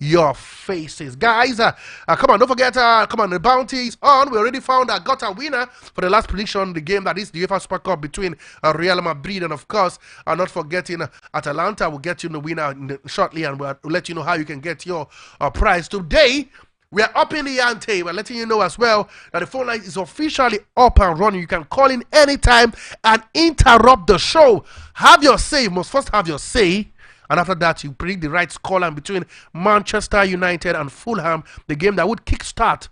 your faces. Guys, come on, don't forget, come on, the bounty is on. We already got a winner for the last prediction, the game that is the UEFA Super Cup between Real Madrid and, of course, not forgetting Atalanta. Will get you the winner shortly, and we'll let you know how you can get your prize. Today, we are up in the ante. We're letting you know as well that the phone line is officially up and running. You can call in anytime and interrupt the show. Have your say. You must first have your say. And after that, you predict the right scoreline between Manchester United and Fulham, the game that would kickstart,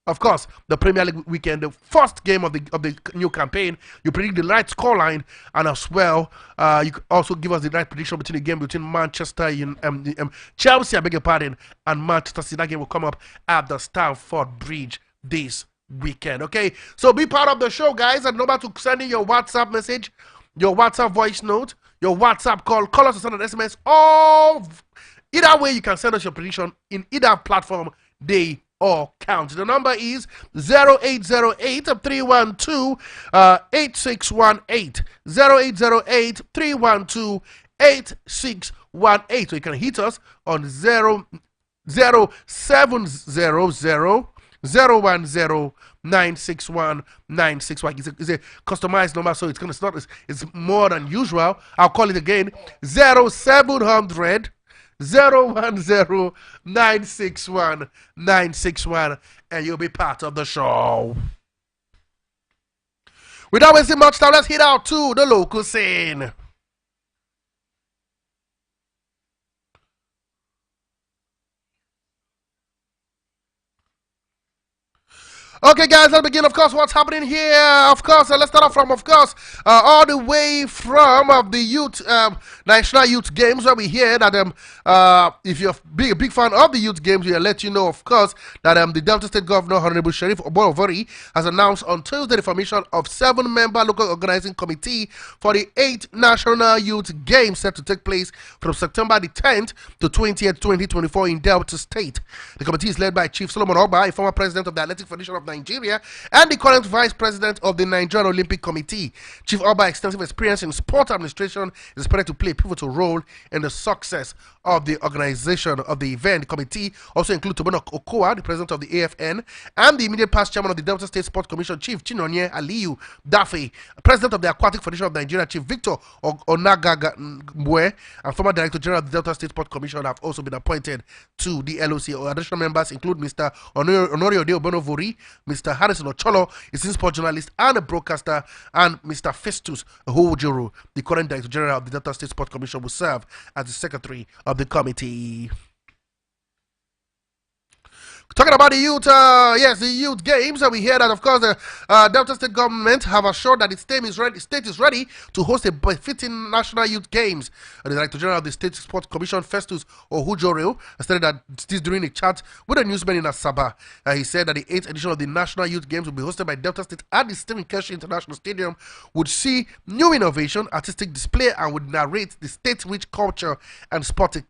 of course, the Premier League weekend, the first game of the new campaign. You predict the right scoreline, and as well, you could also give us the right prediction between the game between Chelsea, I beg your pardon, and Manchester City. That game will come up at the Stamford Bridge this weekend. Okay, so be part of the show, guys. And remember to send in your WhatsApp message, your WhatsApp voice note, your WhatsApp call us or send an SMS. Either way, you can send us your prediction in either platform. They all count. The number is 0808-312-8618. 0808-312-8618. So you can hit us on 0700-010-961-961. It's a customized number, so it's more than usual. I'll call it again: 0700 010-961-961, and you'll be part of the show. Without wasting much time, let's head out to the local scene. Okay, guys, let's begin. Of course, what's happening here? Of course, let's start off from, of course, all the way from the youth national youth games, where we hear that if you're a big fan of the youth games, we'll let you know, of course, that the Delta State Governor, Honorable Sheriff Oborovori, has announced on Tuesday the formation of 7-member local organizing committee for the 8th National Youth Games set to take place from September the 10th to 20th, 2024 in Delta State. The committee is led by Chief Solomon Oba, a former president of the Athletic Federation of Nigeria and the current vice president of the Nigerian Olympic Committee. Chief Oba's extensive experience in sport administration is expected to play a pivotal role in the success of the organization of the event. The committee also includes Tobono Okoa, the president of the AFN, and the immediate past chairman of the Delta State Sports Commission, Chief Chinonye Aliyu Dafe, president of the Aquatic Federation of Nigeria, Chief Victor Onagagwe, and former director general of the Delta State Sports Commission have also been appointed to the LOC. Additional members include Mr. Honorio De Obonovori, Mr. Harrison Ocholo, a sport journalist and a broadcaster, and Mr. Festus Hojuru, the current director general of the Delta State Sports Commission, will serve as the secretary of the committee. Talking about the youth, the youth games, we hear that, of course, the Delta State government have assured that its state is ready to host a befitting national youth games. The Director General of the State Sports Commission, Festus Ohujoreo, stated that this during a chat with a newsman in Asaba. He said that the 8th edition of the National Youth Games will be hosted by Delta State at the Stephen Keshi International Stadium, would see new innovation, artistic display, and would narrate the state's rich culture and sporting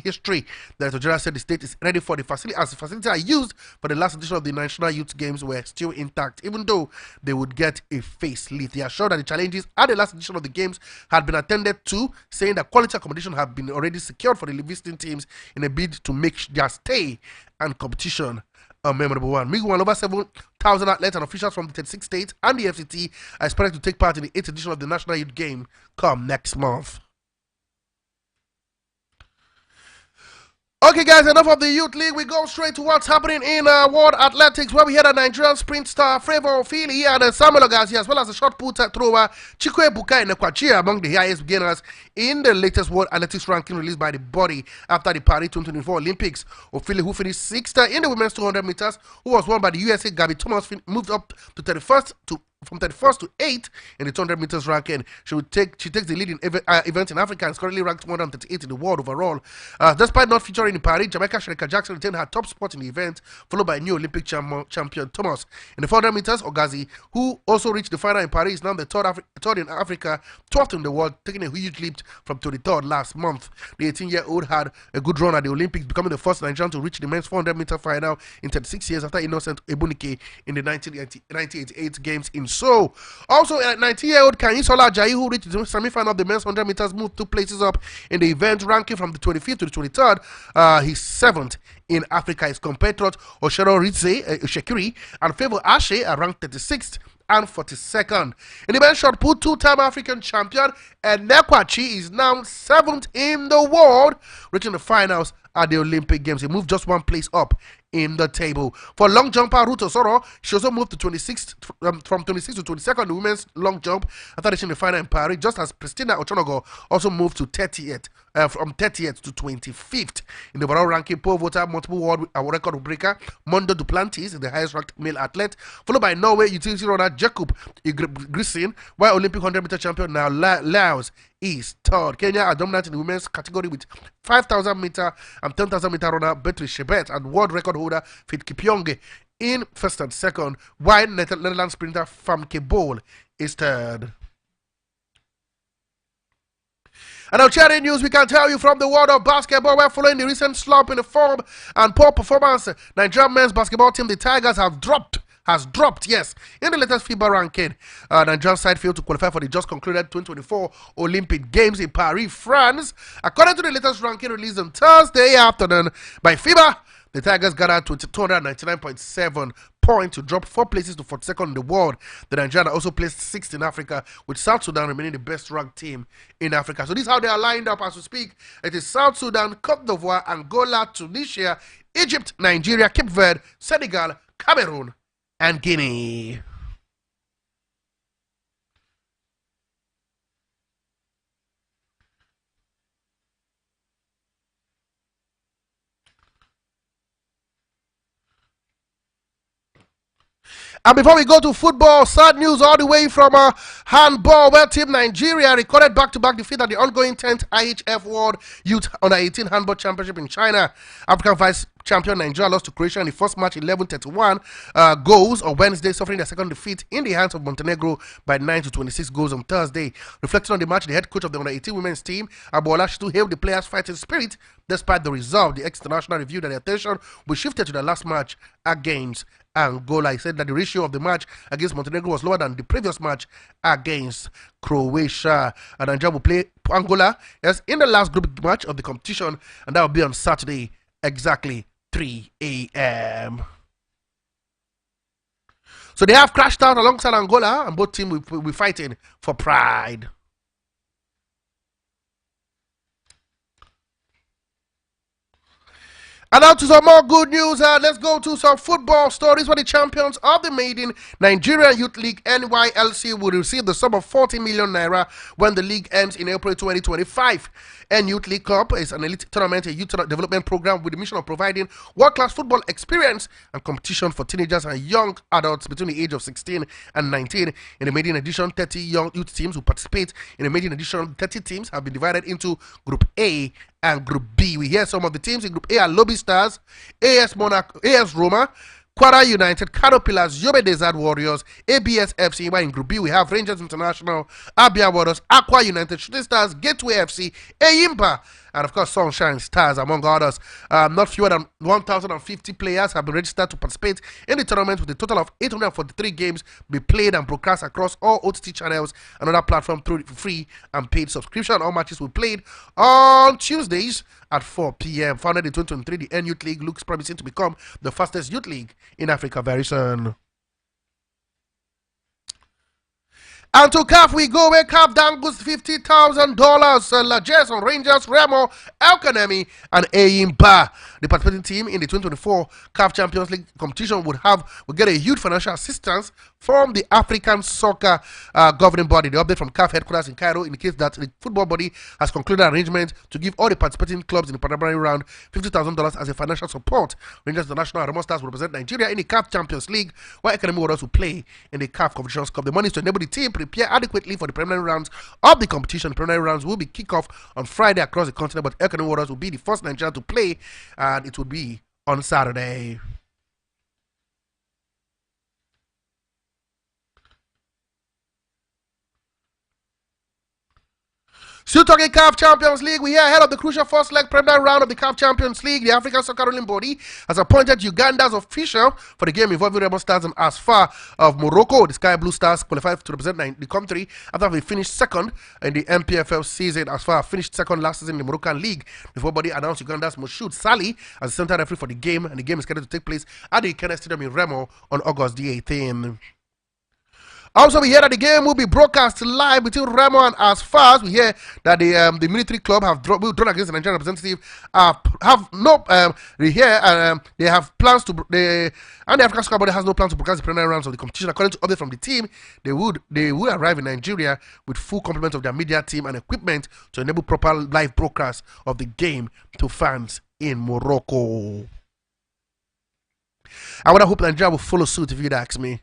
history. The Director General said the state is ready for the facility, as the facilities are used for the last edition of the National Youth Games were still intact, even though they would get a facelift. He assured that the challenges at the last edition of the games had been attended to, saying that quality accommodation have been already secured for the visiting teams in a bid to make their stay and competition a memorable one. Meanwhile, over 7,000 athletes and officials from the 36 states and the FCT are expected to take part in the 8th edition of the National Youth Game come next month. Okay, guys, enough of the Youth League. We go straight to what's happening in World Athletics, where we had a Nigerian sprint star, Favour Ofili, and Samuel Ogazi, as well as a shot put thrower, Chikwe Bukai Nekwachia, among the highest gainers in the latest World Athletics ranking released by the body after the Paris 2024 Olympics. Ofili, who finished 6th in the women's 200 meters, who was won by the USA Gabby Thomas, moved up to 31st from 31st to 8th in the 200 meters ranking. She takes the lead in events in Africa and is currently ranked 138 in the world overall. Despite not featuring in Paris, Jamaica Sherika Jackson retained her top spot in the event, followed by new Olympic champion Thomas. In the 400 meters, Ogazi, who also reached the final in Paris, is now the third in Africa, 12th in the world, taking a huge leap from 23rd last month. The 18-year-old had a good run at the Olympics, becoming the first Nigerian to reach the men's 400 meter final in 36 years after Innocent Ebunike in the 1988 games in so. Also, 19-year-old Kanyisola Ajayi, who reached the semi-final of the men's 100 meters, moved 2 places up in the event ranking from the 25th to the 23rd. He's 7th in Africa. His competitors, Oshero Shekiri and Favor Ashe, are ranked 36th and 42nd. In the men's shot put, two-time African champion Enekwachi is now 7th in the world, reaching the finals at the Olympic Games. He moved just 1 place up in the table. For long jumper Ruth Osoro, she also moved to 26th, from 26th to 22nd in the women's long jump after reaching the final in Paris, just as Christina Ochonogo also moved to 30th, from 30th to 25th. In the overall ranking, poll voter, multiple world record breaker Mondo Duplantis is the highest ranked male athlete, followed by Norway utility runner Jacob Grisin, while Olympic 100-meter champion now Laos is third. Kenya are dominant in the women's category with 5,000 meter and 10,000 meter runner Beatrice Shebet and world record holder Fit Kipyonge in first and second, while Netherlands sprinter Famke Bol is third. And now, chatting news, we can tell you from the world of basketball, where following the recent slump in the form and poor performance, Nigerian men's basketball team, the Tigers, has dropped, yes, in the latest FIBA ranking. Nigerian side failed to qualify for the just concluded 2024 Olympic Games in Paris, France. According to the latest ranking released on Thursday afternoon by FIBA, the Tigers gathered 299.7 points to drop 4 places to 42nd in the world. The Nigerians also placed 6th in Africa, with South Sudan remaining the best ranked team in Africa. So this is how they are lined up as we speak. It is South Sudan, Cote d'Ivoire, Angola, Tunisia, Egypt, Nigeria, Cape Verde, Senegal, Cameroon, and Guinea. And before we go to football, sad news all the way from handball, where Team Nigeria recorded back-to-back defeat at the ongoing 10th IHF World Youth Under-18 Handball Championship in China. African vice champion Nigeria lost to Croatia in the first match 11-31 goals on Wednesday, suffering their second defeat in the hands of Montenegro by 9-26 goals on Thursday. Reflecting on the match, the head coach of the Under-18 women's team, Abuola Shitu, hailed the players' fighting spirit despite the result. The ex-international reviewed that their attention was shifted to the last match against Angola. He said that the ratio of the match against Montenegro was lower than the previous match against Croatia. And Nigeria will play Angola in the last group match of the competition, and that will be on Saturday, exactly 3 a.m. So they have crashed out alongside Angola, and both teams will be fighting for pride. And now to some more good news. Let's go to some football stories, where the champions of the maiden Nigerian Youth League NYLC will receive the sum of 40 million naira when the league ends in April 2025. Youth League Cup is an elite tournament, a youth development program with the mission of providing world-class football experience and competition for teenagers and young adults between the age of 16 and 19. In the maiden edition, 30 young youth teams will participate. In the maiden edition, 30 teams have been divided into Group A and Group B. We hear some of the teams in Group A are Lobby Stars, AS Monaco, AS Roma, Kwara United, Kano Pillars, Yobe Desert Warriors, ABS FC. While in Group B, we have Rangers International, Abia Warriors, Aqua United, Shooting Stars, Gateway FC, Eyimba, and of course Sunshine Stars, among others. Not fewer than 1,050 players have been registered to participate in the tournament, with a total of 843 games be played and broadcast across all OTT channels and other platforms through free and paid subscription. All matches will be played on Tuesdays at 4 p.m. Founded in 2023, the N-Youth League looks promising to become the fastest youth league in Africa very soon. And to CAF we go, where CAF dangles $50,000. Lajes on Rangers, Remo, Elkanemi, and Eyimba. The participating team in the 2024 CAF Champions League competition will get a huge financial assistance from the African Soccer governing body. The update from CAF headquarters in Cairo indicates that the football body has concluded an arrangement to give all the participating clubs in the preliminary round $50,000 as a financial support. Rangers International and Remo Stars will represent Nigeria in the CAF Champions League, while Academy Warriors will play in the CAF Confederations Cup. The money is to enable the team prepare adequately for the preliminary rounds of the competition. The preliminary rounds will be kick off on Friday across the continent, but Academy Warriors will be the first Nigeria to play, and it will be on Saturday. Still talking CAF Champions League, we hear ahead of the crucial first leg preliminary round of the CAF Champions League, the African Soccer Ruling Body has appointed Uganda's official for the game involving Remo Stars and Asfar of Morocco. The Sky Blue Stars qualified to represent the country after they finished second in the MPFL season. Asfar finished second last season in the Moroccan League before Body announced Uganda's Moshood Sali as the center referee for the game, and the game is scheduled to take place at the Ikene Stadium in Remo on August the 18th. Also, we hear that the game will be broadcast live between Remo and Asfar. We hear that the military club have drawn against the Nigerian representative. They have plans to. And the African Soccer Body has no plans to broadcast the preliminary rounds of the competition. According to update from the team, they would arrive in Nigeria with full complement of their media team and equipment to enable proper live broadcast of the game to fans in Morocco. I would hope Nigeria will follow suit if you'd ask me.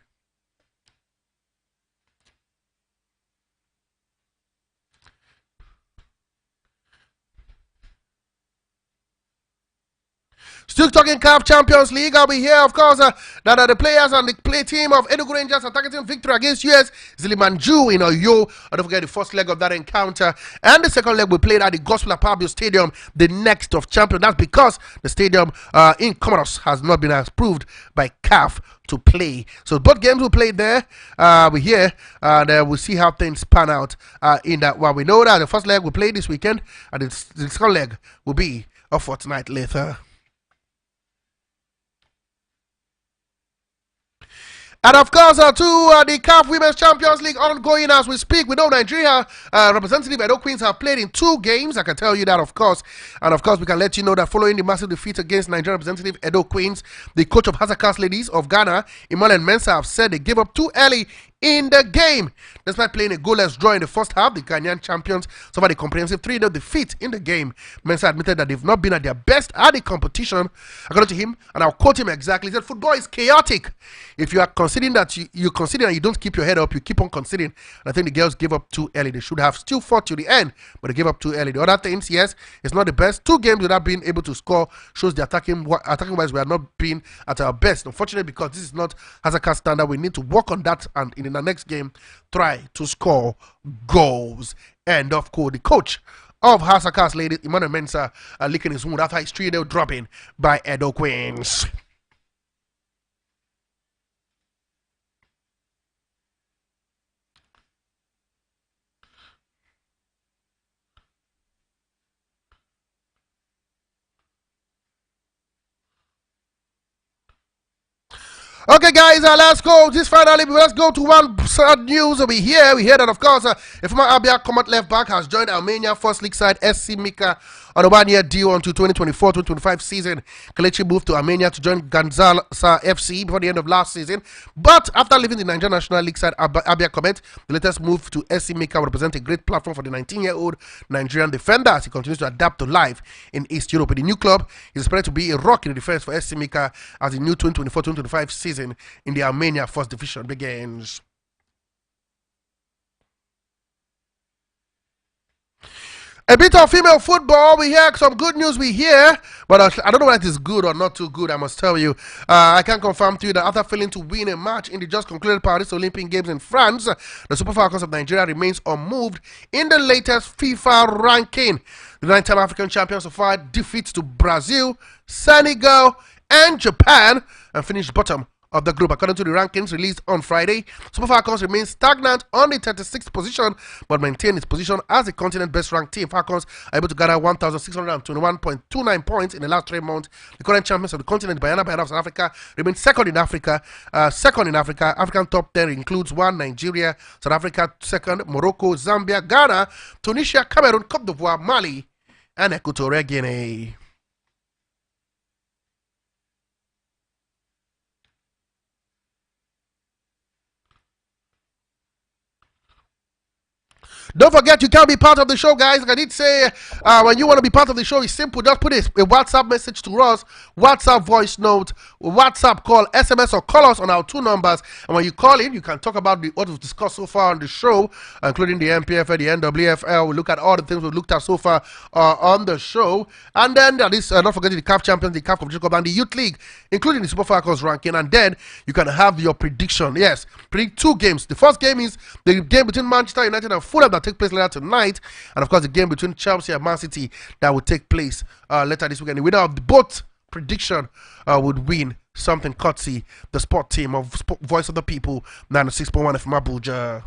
Still talking CAF Champions League, I'll be here, of course, that the players and the play team of Enugu Rangers are targeting victory against US Zilimanju in Oyo. And don't forget the first leg of that encounter. And the second leg will be played at the Gospel Apabio Stadium, the next of champions. That's because the stadium in Comoros has not been approved by CAF to play. So both games will play there. We're here, and we'll see how things pan out in that one. We know that the first leg will play this weekend, and the second leg will be a fortnight later. And of course, the CAF Women's Champions League ongoing as we speak. We know Nigeria representative Edo Queens have played in 2 games. I can tell you that, of course. And of course, we can let you know that following the massive defeat against Nigeria representative Edo Queens, the coach of Hazakas Ladies of Ghana, Emmanuel Mensah, have said they gave up too early in the game. Despite playing a goalless draw in the first half, the Ghanaian champions suffered a comprehensive 3-0 defeat in the game. Mensah admitted that they've not been at their best at the competition. According to him, and I'll quote him exactly, he said, "Football is chaotic. If you are considering that you consider and you don't keep your head up, you keep on considering." And I think the girls gave up too early. They should have still fought to the end, but they gave up too early. The other things, yes, it's not the best. 2 games without being able to score shows the attacking wise we are not being at our best. Unfortunately, because this is not Hazakas standard, we need to work on that, and in the next game, try to score goals. End of quote. The coach of Hazakas Ladies, Emmanuel Mensah, licking his wound after his 3-0 dropping by Edo Queens. Okay, guys, let's go. Let's go to one sad news over here. We hear that, of course, a former Abia Comet left back has joined Armenia First League side SC Mika on a 1-year deal until 2024-2025 season. Kelechi moved to Armenia to join Ganzal FC before the end of last season. But after leaving the Nigerian National League side Abia Comet, the latest move to SC Mika will represent a great platform for the 19-year-old Nigerian defender as he continues to adapt to life in East Europe. The new club is expected to be a rock in the defense for SC Mika as the new 2024-2025 season in the Armenia First Division begins. A bit of female football. We hear some good news. But I don't know whether it is good or not too good. I must tell you, I can confirm to you that after failing to win a match in the just concluded Paris Olympic Games in France, the Super Falcons of Nigeria remains unmoved in the latest FIFA ranking. The 9-time African champions so far defeats to Brazil, Senegal, and Japan, and finished bottom of the group. According to the rankings released on Friday, Super Falcons remain stagnant on the 36th position, but maintain its position as the continent best ranked team. Falcons are able to gather 1,621.29 points in the last 3 months. The current champions of the continent, Bayana of South Africa, remain second in Africa. African top 10 includes 1 Nigeria, South Africa second, Morocco, Zambia, Ghana, Tunisia, Cameroon, Cote d'Ivoire, Mali, and Equatorial Guinea. Don't forget, you can be part of the show, guys. Like I did say, when you want to be part of the show, it's simple. Just put a WhatsApp message to us, WhatsApp voice note, WhatsApp call, SMS, or call us on our 2 numbers. And when you call in, you can talk about what we've discussed so far on the show, including the MPFL, the NWFL. We look at all the things we've looked at so far on the show. And then don't forget the CAF Champions, the CAF Competition Cup, and the Youth League, including the Super Falcons ranking. And then you can have your prediction. Yes, predict 2 games. The first game is the game between Manchester United and Fulham that take place later tonight, and of course the game between Chelsea and Man City that will take place later this weekend. The winner of both prediction would win something courtesy the sport team of Voice of the People 96.1 FM Abuja.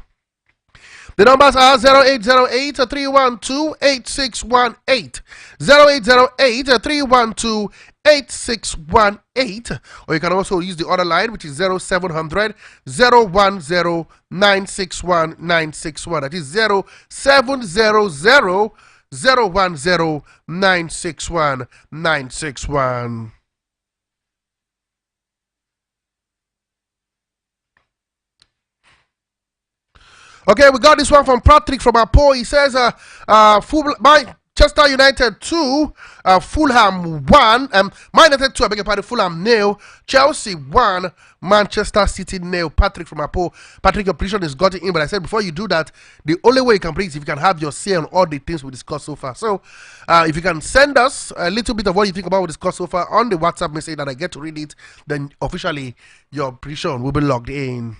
The numbers are 0808-312-8618, 0808-312-8618, or you can also use the other line, which is 0700-010-961-961. That is 0700-010-961-961. Okay, we got this one from Patrick from Apo. He says, Manchester United 2, Fulham 1, Man United 2, I beg your pardon, Fulham 0, Chelsea 1, Manchester City 0. Patrick from Apo. Patrick, your prediction is got in, but I said before you do that, the only way you can predict is if you can have your say on all the things we discussed so far. So, if you can send us a little bit of what you think about what we discussed so far on the WhatsApp message that I get to read it, then officially your prediction will be logged in.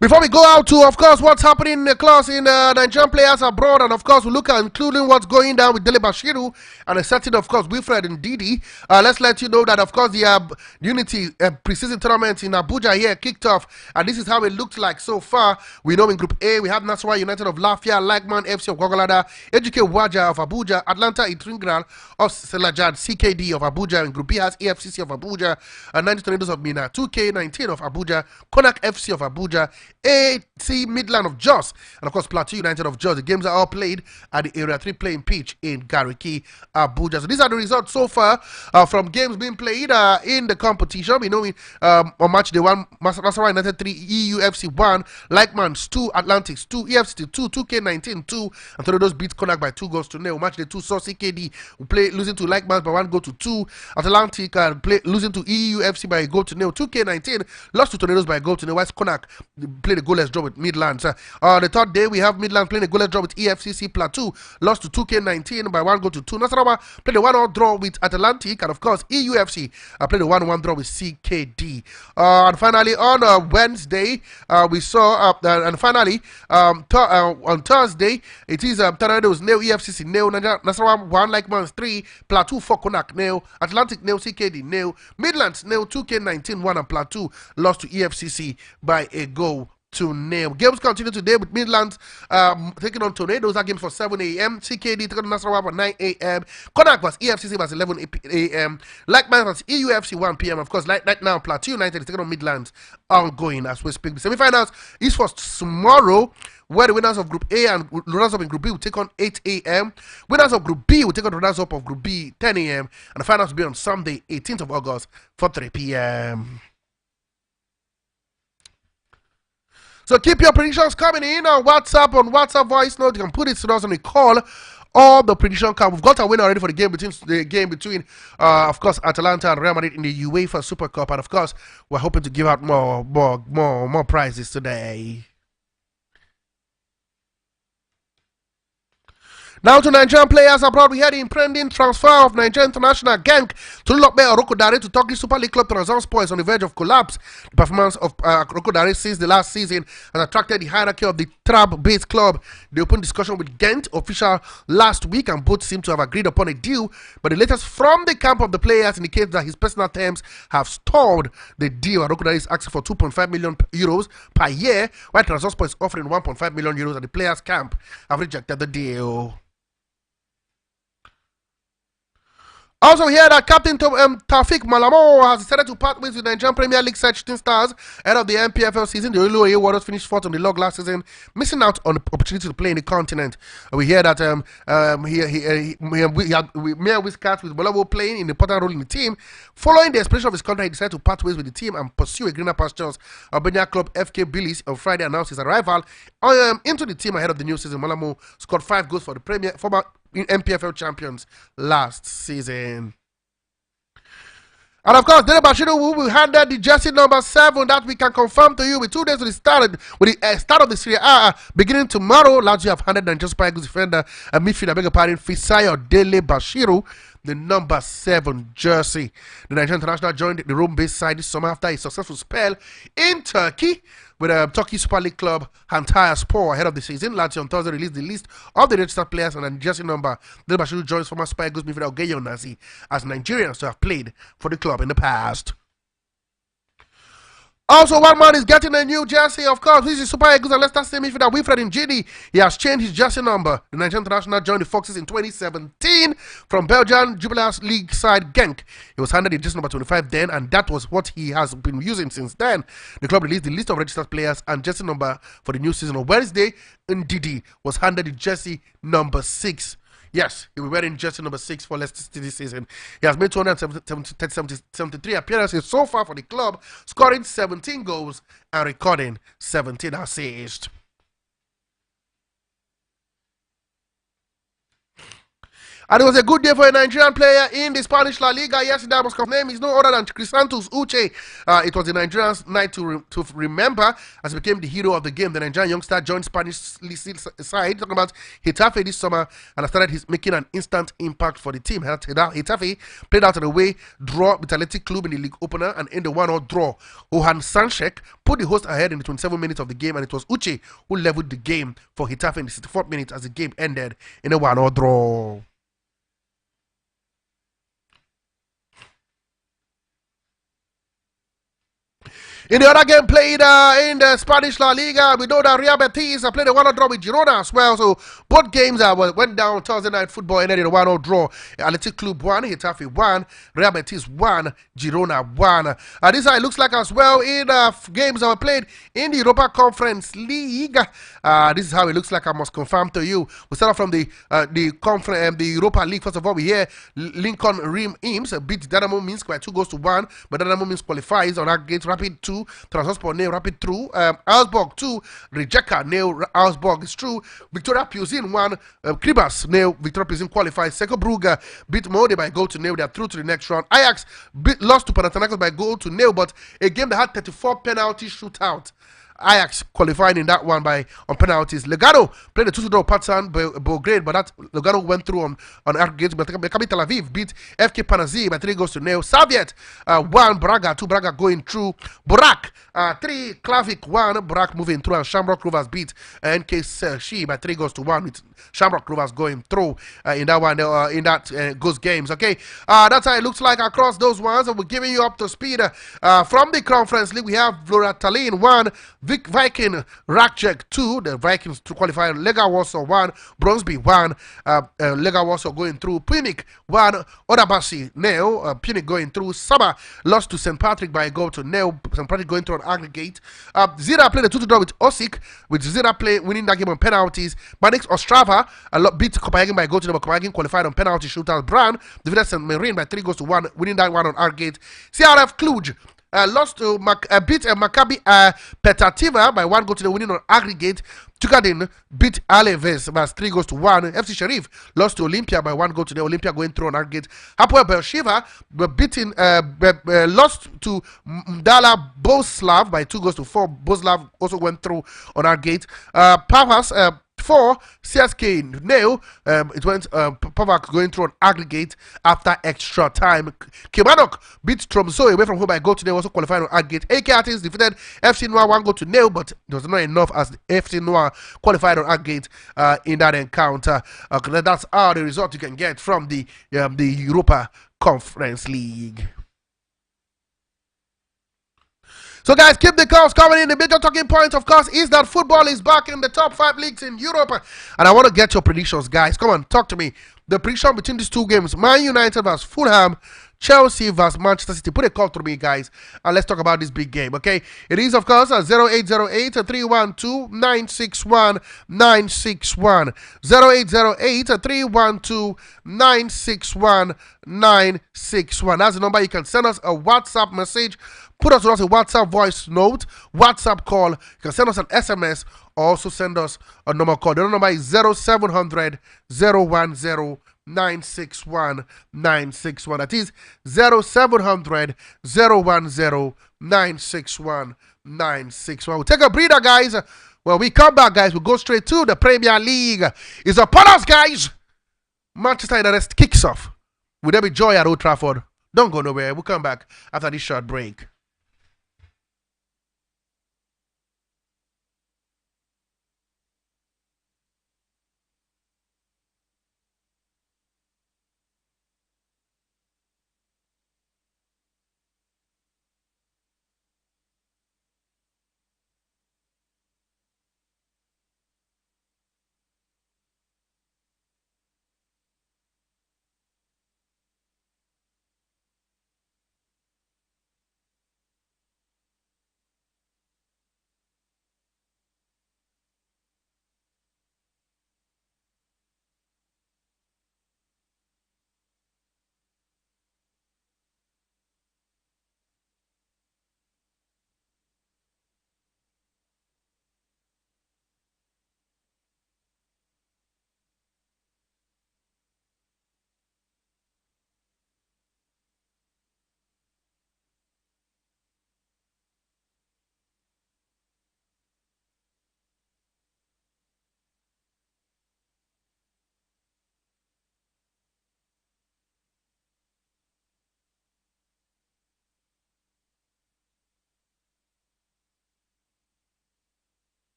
Before we go out to, of course, what's happening in the class in Nigerian players abroad, and of course, we look at including what's going down with Dele Bashiru and a certain, of course, Wilfred and Didi. Let's let you know that, of course, the Unity preseason tournament in Abuja here kicked off, and this is how it looked like so far. We know in Group A, we have Nasarawa United of Lafia, Lagman FC of Gwagwalada, Ejike Waja of Abuja, Atlanta Itringral of Selajad, CKD of Abuja. In Group B has AFCC of Abuja, 90 Tornadoes of Mina, 2K19 of Abuja, Konak FC of Abuja, AC Midland of Jos, and of course Plateau United of Jos. The games are all played at the Area 3 playing pitch in Gariki, Abuja. So these are the results so far from games being played in the competition. We know on match day 1, Nasarawa United 3, EUFC 1, Likeman's 2, Atlantics 2, EFC 2, 2K19 2, and Tornadoes beat Konak by 2-0. Match day 2 saw CKD play losing to Likeman by 1-2. Atlantic losing to EUFC by 1-0. 2K19 lost to Tornadoes by 1-0. Whilst Konak played a goalless draw with Midlands. The third day, we have Midlands playing a goalless draw with EFCC. Plateau lost to 2K19 by 1-2. Nasarawa played a 1-1 draw with Atlantic, and of course EUFC played a 1-1 draw with CKD. And finally on Wednesday, we saw and finally on Thursday, it is Tornadoes 0, EFCC 0, Nasarawa 1, Likeman's 3, Plateau 4, Konak 0, Atlantic 0, CKD 0, Midlands 0, 2K19 1, and Plateau lost to EFCC by a goal to 0. Games continue today with Midlands taking on Tornadoes. That game for 7 a.m. CKD taking on Nasarawa at 9 a.m. Konak vs EFCC vs 11 a.m. Likeman vs EUFC 1 p.m. Of course, right now, Plateau United is taking on Midlands ongoing as we speak. The semi-finals is for tomorrow, where the winners of Group A and runners-up in Group B will take on 8 a.m. Winners of Group B will take on runners-up of Group B 10 a.m. And the finals will be on Sunday, 18th of August for 3 p.m. So keep your predictions coming in on WhatsApp voice note. You can put it to us on a call. All the prediction come. We've got a winner already for the game between of course, Atalanta and Real Madrid in the UEFA Super Cup, and of course, we're hoping to give out more prizes today. Now to Nigerian players abroad. We had the impending transfer of Nigerian international Genk to Lokbe Orokodare to Turkish Super League club Trabzonspor is on the verge of collapse. The performance of Orokodare since the last season has attracted the hierarchy of the Trab-based club. The open discussion with Ghent official last week, and both seem to have agreed upon a deal. But the latest from the camp of the players indicates that his personal terms have stalled the deal. Orokodare is asking for 2.5 million euros per year, while Trabzonspor is offering 1.5 million euros, and the players' camp have rejected the deal. Also here that Captain Taufik Malamo has decided to part ways with the Nigerian Premier League Shooting Stars ahead of the NPFL season. The Oluoye Warriors finished fourth on the log last season, missing out on the opportunity to play in the continent. We hear that Mayor Wizkat with Bolabo playing in the important role in the team. Following the expiration of his contract, he decided to part ways with the team and pursue a greener pastures. Albania club FK Billis on Friday announced his arrival into the team ahead of the new season. Malamo scored 5 goals for the former NPFL champions last season. And of course, Dele Bashiru will handle the jersey number 7 that we can confirm to you with 2 days to the start of the Serie A beginning tomorrow. Lazio have handed Nigerian Super Eagles defender and midfielder, beg your pardon, Fisayo Dele Bashiru the number 7 jersey. The Nigerian international joined the Rome-based side this summer after a successful spell in Turkey with Turkey Super League club Antalyaspor ahead of the season. Lazio on Thursday released the list of the registered players and the jersey number. Dele Bashiru joins former Super Eagles midfielder Ogeyo Nazi as Nigerians to have played for the club in the past. Also, one man is getting a new jersey, of course. This is Super Eagles and Leicester City midfielder Wilfred Njidi. He has changed his jersey number. The Nigerian international joined the Foxes in 2017 from Belgian Jubilee League side Genk. He was handed the jersey number 25 then, and that was what he has been using since then. The club released the list of registered players and jersey number for the new season on Wednesday. Ndidi was handed the jersey number 6. Yes, he will be wearing jersey number 6 for Leicester City this season. He has made 273 appearances so far for the club, scoring 17 goals and recording 17 assists. And it was a good day for a Nigerian player in the Spanish La Liga yesterday. His name is no other than Crisantos Uche. It was the Nigerian's night to remember as he became the hero of the game. The Nigerian youngster joined Spanish side, talking about Getafe this summer, and started making an instant impact for the team. Getafe played out of the way draw with Athletic Club in the league opener and in the 1-0 draw. Johan Sanchek put the host ahead in the 27 minutes of the game, and it was Uche who leveled the game for Getafe in the 64th minute as the game ended in a 1-0 draw. In the other game played in the Spanish La Liga, we know that Real Betis played a 1-0 draw with Girona as well. So both games went down Thursday night football, ended in a 1-0 draw. Athletic Club 1, Getafe 1, Real Betis 1, Girona 1. This is how it looks like as well in games that were played in the Europa Conference League. This is how it looks like, I must confirm to you. We start off from the Europa League. First of all, we hear Lincoln Reims beat Dynamo Minsk by 2-1, but Dynamo Minsk qualifies on aggregate. Rapid 2, Transport nail Rapid through. Augsburg 2, Rijeka nail Augsburg is true. Victoria Pilsen 1, Kribas nail Victoria Pilsen qualifies. Seko Brugge beat Molde by goal to nil. They are through to the next round. Ajax lost to Panathinaikos by goal to nil, but a game that had 34 penalty shootout. Ajax qualifying in that one on penalties. Lugano played a 2-2 Partizan Belgrade, but that Lugano went through on aggregate. But Maccabi Tel Aviv beat FK Panazi by 3-0. Soviet 1, Braga 2, Braga going through. Burak 3, Klavik 1, Burak moving through, and Shamrock Rovers beat NK Selshi by 3-1 with Shamrock Rovers going through in that one, those games. Okay, that's how it looks like across those ones, and we're giving you up to speed. From the Conference League, we have Vlora Tallinn 1, Viking Rakchek 2, the Vikings to qualify. Lega Warsaw 1, Brøndby 1, Lega Warsaw going through. Punic 1, Odabasi 0, Punic going through. Saba lost to St. Patrick by a goal to 0, St. Patrick going through on aggregate. Zira played a 2-2 draw with Osik, with Zira winning that game on penalties. Manix Ostrava beat Copenhagen by a goal to 0, Copenhagen qualified on penalty shootout. Bran defeated St. Marine by 3-1, winning that one on aggregate. CRF Cluj lost to beat Maccabi Petativa by 1-0, winning on aggregate. Tukadin beat Aleves by 3-1. FC Sharif lost to Olympia by 1-0. Olympia going through on aggregate. Hapoel Beersheva lost to Mdala Boslav by 2-4. Boslav also went through on aggregate. Pavas 4, CSK nil. It went Pavak going through an aggregate after extra time. Kilmarnock beat Tromsø away from home by goal to nil, also qualified on aggregate. AK Athens defeated FC Noir 1-0, but it was not enough as the FC Noir qualified on aggregate in that encounter. That's all the result you can get from the Europa Conference League. So guys, keep the calls coming in. The major talking point, of course, is that football is back in the top 5 leagues in Europe. And I want to get your predictions, guys. Come on, talk to me. The prediction between these two games, Man United versus Fulham, Chelsea versus Manchester City. Put a call through me, guys, and let's talk about this big game, okay? It is, of course, 0808-312-961-961. 0808-312-961-961. That's the number. You can send us a WhatsApp message. Put us a WhatsApp voice note, WhatsApp call. You can send us an SMS or also send us a normal call. The number is 0700 010 961 961. That is 0700 010 961 961. We'll take a breather, guys. When we come back, guys, we'll go straight to the Premier League. It's upon us, guys. Manchester United kicks off. Will there be joy at Old Trafford? Don't go nowhere. We'll come back after this short break.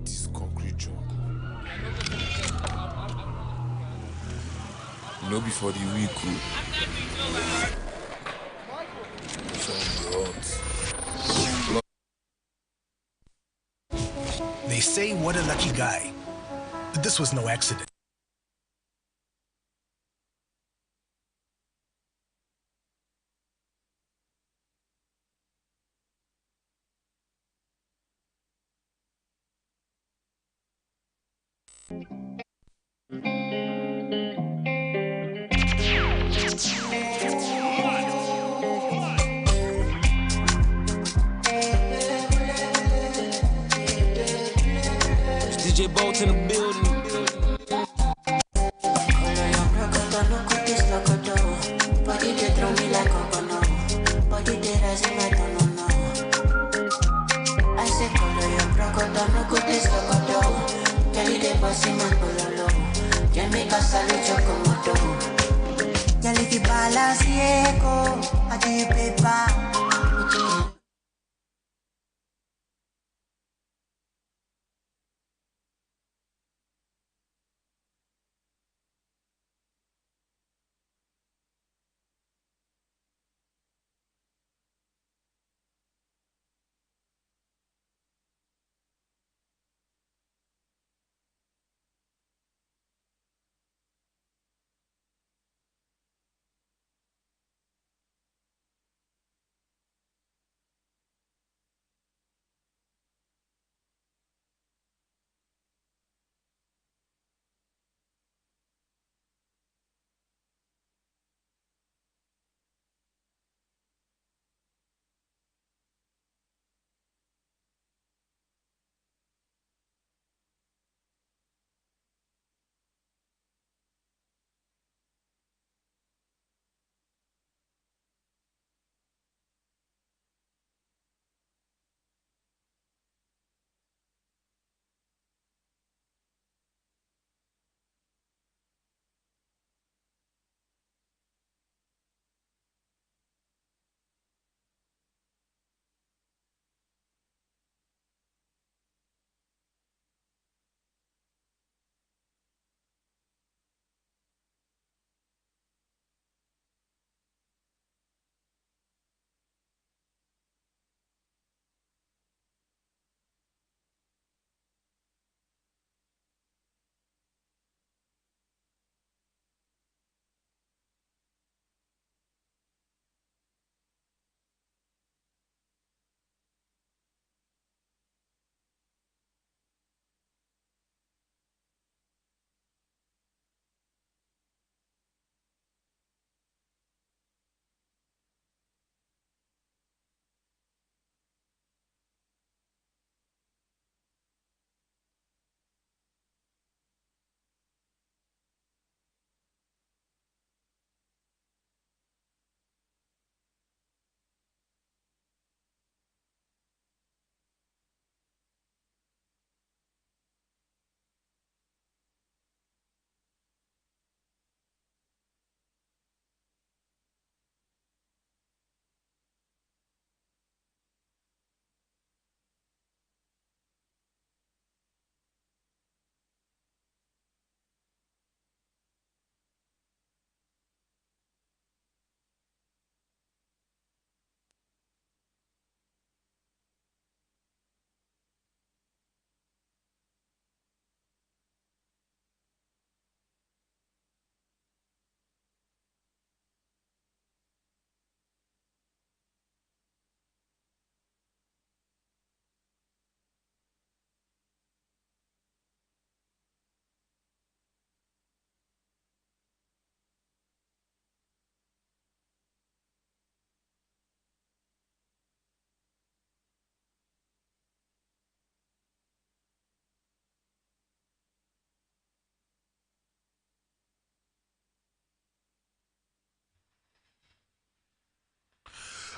This concrete jungle. No be for the weak. Some hot. They say what a lucky guy, but this was no accident. DJ Bolt in the building.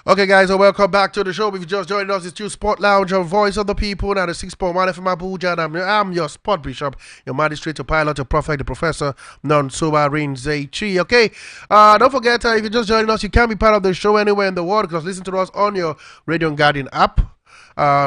Okay, guys, so welcome back to the show. If you just joined us, it's your Sport Lounge, your voice of the people, and the 6.1 FM Abuja. And I'm your sport bishop, your magistrate, your pilot, your prophet, the professor, non-sober Rinzechi. Okay, don't forget, if you're just joining us, you can be part of the show anywhere in the world because listen to us on your Radio and Guardian app.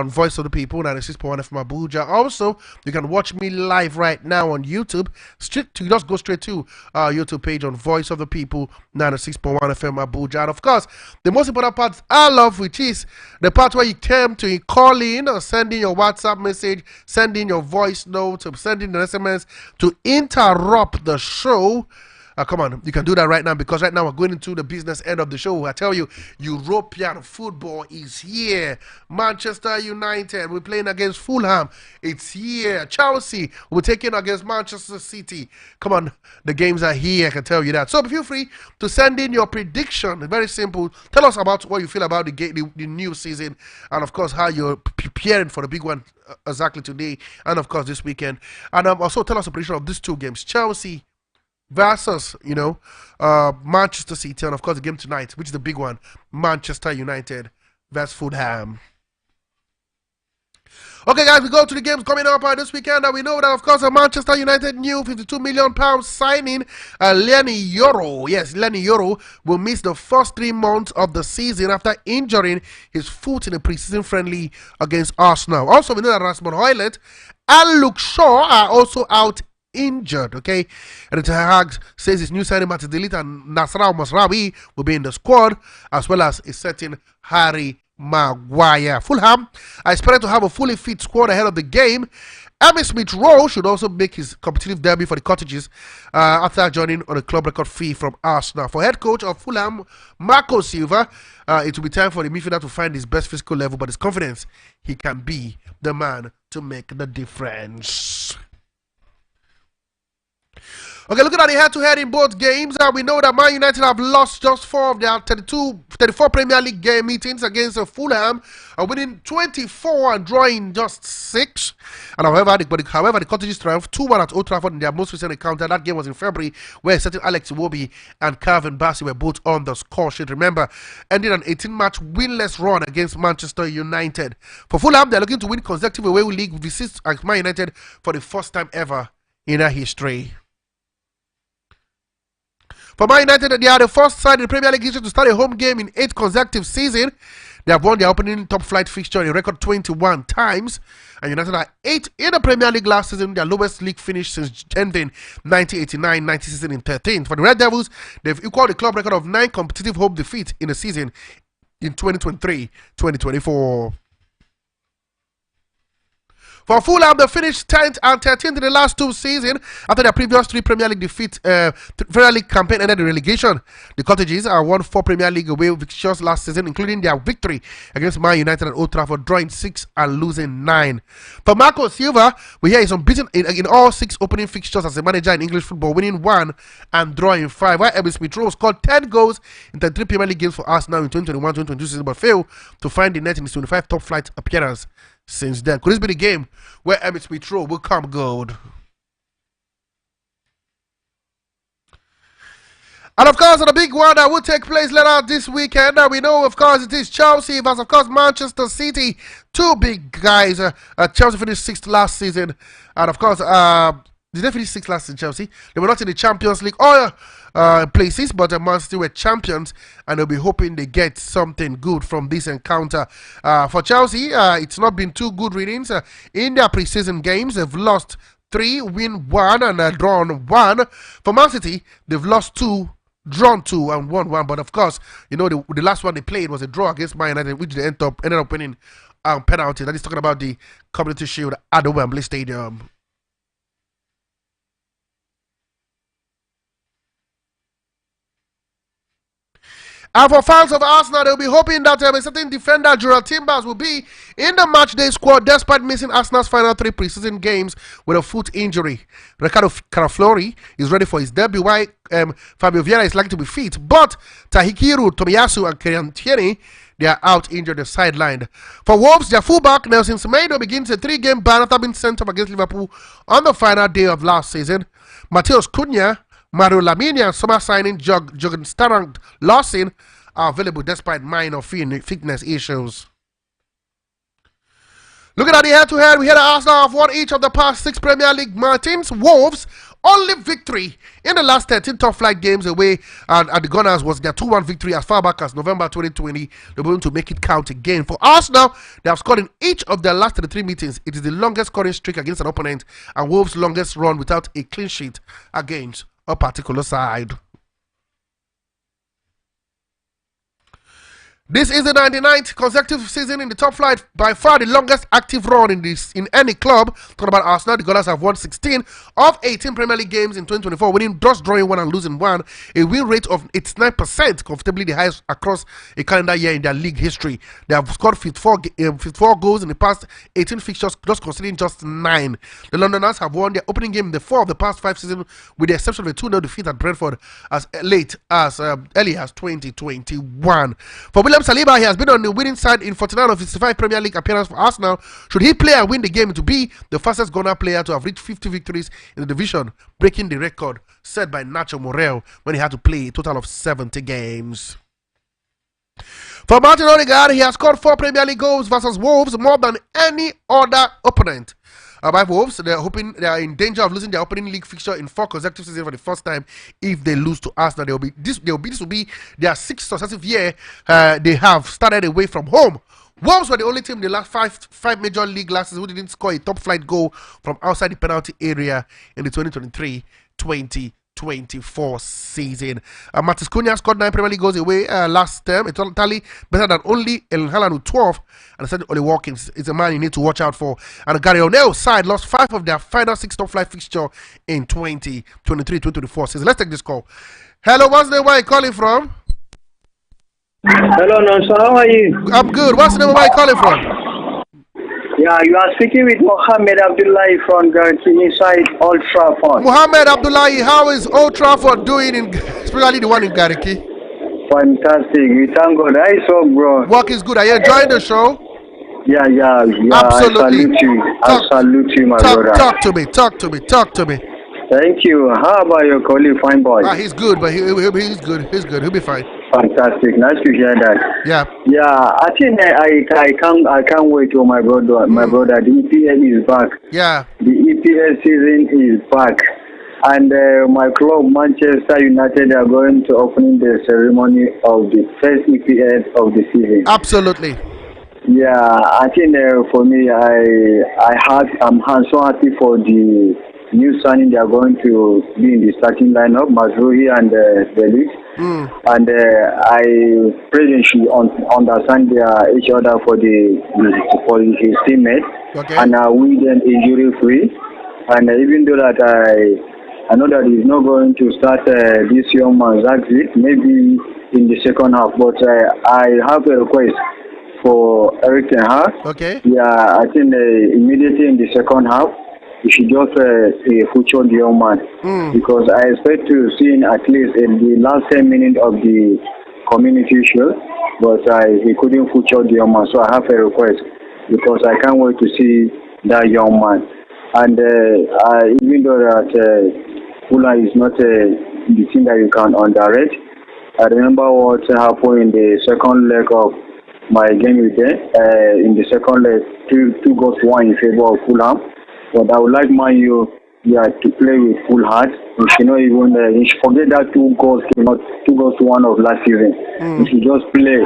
Voice of the People, 96.1 FM Abuja. Also, you can watch me live right now on YouTube. Just go straight to our YouTube page on Voice of the People, 96.1 FM Abuja. And of course, the most important part I love, which is the part where you come to call in or send in your WhatsApp message, send in your voice note, or send in an SMS to interrupt the show. Come on, you can do that right now because right now we're going into the business end of the show. I tell you, European football is here. Manchester United, we're playing against Fulham. It's here. Chelsea, we're taking against Manchester City. Come on, the games are here, I can tell you that. So feel free to send in your prediction. Very simple. Tell us about what you feel about the new season and, of course, how you're preparing for the big one exactly today and, of course, this weekend. And also tell us a prediction of these two games. Chelsea versus, Manchester City, and of course the game tonight, which is the big one, Manchester United versus Fulham. Okay, guys, we go to the games coming up this weekend, and we know that, of course, Manchester United new £52 million signing Lenny Yoro. Yes, Lenny Yoro will miss the first 3 months of the season after injuring his foot in a preseason friendly against Arsenal. Also, we know that Rasmus Højlund and Luke Shaw are also out injured. Okay, and the Hag says his new signing Matchday and Nasrau Masraoui will be in the squad, as well as a certain Harry Maguire. Fulham are expected to have a fully fit squad ahead of the game. Emil Smith-Rowe should also make his competitive debut for the Cottages after joining on a club record fee from Arsenal. For head coach of Fulham, Marco Silva, it will be time for the midfielder to find his best physical level, but his confidence he can be the man to make the difference. Okay, looking at the head-to-head in both games, we know that Man United have lost just 4 of their 34 Premier League game meetings against Fulham, winning 24 and drawing just 6. And however, the Cottages triumphed 2-1 at Old Trafford in their most recent encounter. That game was in February, where certain Alex Iwobi and Calvin Bassey were both on the score sheet. Remember, ended an 18-match winless run against Manchester United. For Fulham, they're looking to win consecutive away league visits against Man United for the first time ever in their history. For Man United, they are the first side in the Premier League history to start a home game in 8 consecutive seasons. They have won their opening top-flight fixture in a record 21 times. And United are 8 in the Premier League last season, their lowest league finish since ending 1989-90 season in 13th. For the Red Devils, they've equaled the club record of 9 competitive home defeats in a season in 2023-2024. For Fulham, they finished 10th and 13th in the last 2 seasons after their previous 3 Premier League defeats. Premier League campaign ended in relegation. The Cottages won 4 Premier League away fixtures last season, including their victory against Man United at Old Trafford, drawing 6 and losing 9. For Marco Silva, we hear he's unbeaten in all 6 opening fixtures as a manager in English football, winning 1 and drawing 5. While Emil Smith-Rowe scored 10 goals in 33 Premier League games for Arsenal in 2021-2022 season, but failed to find the net in his 25 top-flight appearance since then. Could this be the game where Emil Smith-Rowe will come good? And of course, the big one that will take place later this weekend, we know, of course, it is Chelsea versus, of course, Manchester City. 2 big guys. Chelsea finished 6th last season, and of course, did they finish 6th last in Chelsea? They were not in the Champions League places, but Man City were champions, and they'll be hoping they get something good from this encounter. For Chelsea, it's not been 2 good readings. In their preseason games, they've lost 3, win 1, and drawn 1. For Man City, they've lost 2, drawn 2, and won 1. But of course, you know, the last one they played was a draw against Man United, which they ended up winning penalty. That is talking about the Community Shield at the Wembley Stadium. And for fans of Arsenal, they'll be hoping that a certain defender, Gerald Timbers, will be in the matchday squad despite missing Arsenal's final 3 preseason games with a foot injury. Ricardo Caraflori is ready for his debut, while Fabio Vieira is likely to be fit. But Tahikiru Tomiyasu and Kieran Tierney, they are out injured and sidelined. For Wolves, their fullback Nelson Semedo begins a 3-game ban after being sent off against Liverpool on the final day of last season. Mateus Cunha, Mario Lamine and summer signing Jurgen Starang Lawson are available despite minor fitness issues. Looking at the head-to-head, we had Arsenal have won each of the past 6 Premier League matches. Wolves only victory in the last 13 top flight games away at the Gunners was their 2-1 victory as far back as November 2020. They're going to make it count again. For Arsenal, they have scored in each of their last 33 meetings. It is the longest scoring streak against an opponent and Wolves' longest run without a clean sheet against a particular side. This is the 99th consecutive season in the top flight, by far the longest active run in any club. Talking about Arsenal, the Gunners have won 16 of 18 Premier League games in 2024, winning, just drawing 1 and losing 1. A win rate of 89%, comfortably the highest across a calendar year in their league history. They have scored 54 goals in the past 18 fixtures, just conceding just 9. The Londoners have won their opening game in the 4 of the past 5 seasons, with the exception of a 2-0 defeat at Brentford as early as 2021. For William Saliba, he has been on the winning side in 49 of his 65 Premier League appearances for Arsenal. Should he play and win the game to be the fastest Ghana player to have reached 50 victories in the division, breaking the record set by Nacho Morel when he had to play a total of 70 games. For Martin Odegaard, he has scored 4 Premier League goals versus Wolves, more than any other opponent. By Wolves, they are in danger of losing their opening league fixture in 4 consecutive seasons for the first time. If they lose to Arsenal, this will be their 6th successive year they have started away from home. Wolves were the only team in the last five major league last season who didn't score a top flight goal from outside the penalty area in the 2023-2024 season. Matis Cunha scored 9 Premier League goals away last term, a tally better than only El Haaland with 12. And said Oli Watkins is a man you need to watch out for. And Gary O'Neill's side lost 5 of their final 6 top flight fixture in 2023-2024 season. Let's take this call. Hello, what's the name? Where are you calling from? Hello, Nonso. How are you? I'm good. What's the name? Where are you calling from? Yeah, you are speaking with Mohammed Abdullahi from Garkini side, Old Trafford. Mohammed Abdullahi, how is Old Trafford doing, especially the one in Gariki? Fantastic. We thank God. I saw, bro. Work is good. Are you enjoying the show? Yeah. Absolutely. I salute you, my brother. Talk to me. Thank you. How about your colleague, fine boy? He's good, but he's good. He'll be fine. Fantastic. Nice to hear that. Yeah. I think I can't wait for my brother. My brother, the EPL is back. Yeah. The EPL season is back. And my club, Manchester United, are going to open the ceremony of the first EPL of the season. Absolutely. Yeah, I think for me, I'm so happy for the new signing. They are going to be in the starting lineup, Mazrui and Belik. And I pray they should understand each other for his teammates. Okay. And we them injury free. And even though that I know that he's not going to start this young man Zagzit, maybe in the second half. But I have a request for Eric Ten Hag. Okay. Yeah, I think immediately in the second half, he should just feature the young man. Because I expect to see him at least in the last 10 minutes of the community shield, but he couldn't feature the young man. So I have a request because I can't wait to see that young man. And even though that Fulham is not the thing that you can underrate, I remember what happened in the second leg of my game with them. In the second leg, 2 goals to 1 in favor of Fulham. But I would like Man U to play with full heart. We should not even you should forget that 2 goals to 1 of last season. We should just play.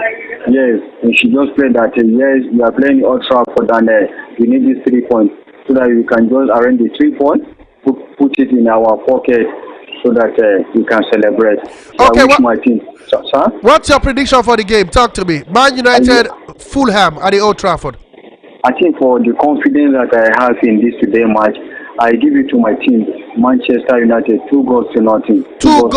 Yes, we should just play that. Yes, we are playing Old Trafford and we need these 3 points so that we can just arrange the 3 points, put it in our pocket so that we can celebrate. So Okay, I wish my team. Sir? What's your prediction for the game? Talk to me. Man United, Fulham at the Old Trafford. I think for the confidence that I have in this today match, I give it to my team, Manchester United, 2 goals to nothing. 2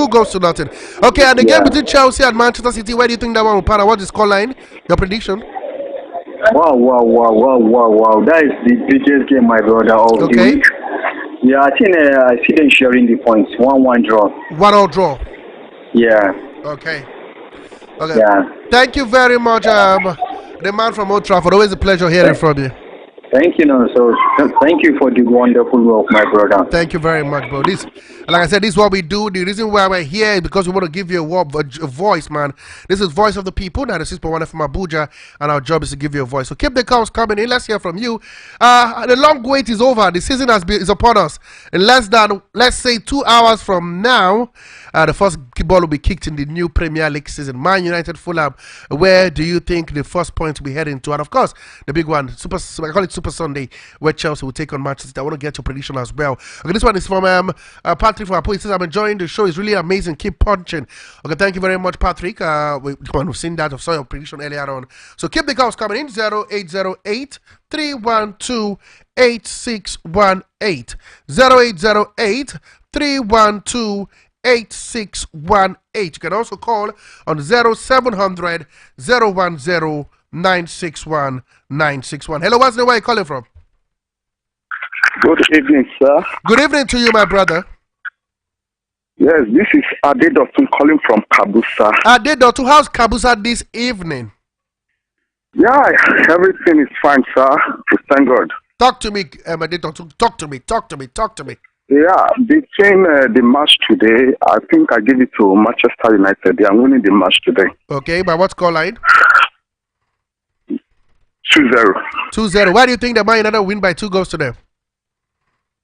goals to nothing. Okay, and the game between Chelsea and Manchester City, where do you think that one will pan out? What's the scoreline? Your prediction? Wow. That is the biggest game, my brother, of the week. Yeah, I think I see them sharing the points. 1-1 draw. 1-1 draw. Yeah. Okay. Yeah. Thank you very much, the man from Old Trafford. Always a pleasure hearing from you. Thank you, so thank you for the wonderful work, my brother. Thank you very much, bro. This Like I said, this is what we do. The reason why we're here is because we want to give you a voice, man. This is Voice of the People, 96.1 from Abuja, and our job is to give you a voice. So keep the calls coming in. Let's hear from you. The long wait is over. The season is upon us. In less than, let's say, 2 hours from now, the first ball will be kicked in the new Premier League season. Man United, Fulham. Where do you think the first point will be heading to? And of course, the big one, I call it Super Sunday, where Chelsea will take on Manchester City. I want to get your prediction as well. Okay, this one is from Patrick from Apo. He says, I'm enjoying the show. It's really amazing. Keep punching. Okay, thank you very much, Patrick. We've seen that. I saw your prediction earlier on. So keep the calls coming in. 0808 312 8618. 0808 312 8618. You can also call on 0700 010 961 961. Hello, what's the way you're calling from? Good evening, sir. Good evening to you, my brother. Yes, this is Adedotun calling from Kabusa. Adedotun, how's Kabusa this evening? Yeah, everything is fine, sir. Thank God. Talk to me, Adedotun. Talk to me. Yeah, between the match today, I think I give it to Manchester United. They are winning the match today. Okay, by what score line? 2-0. 2-0. Why do you think the Man United win by 2 goals today?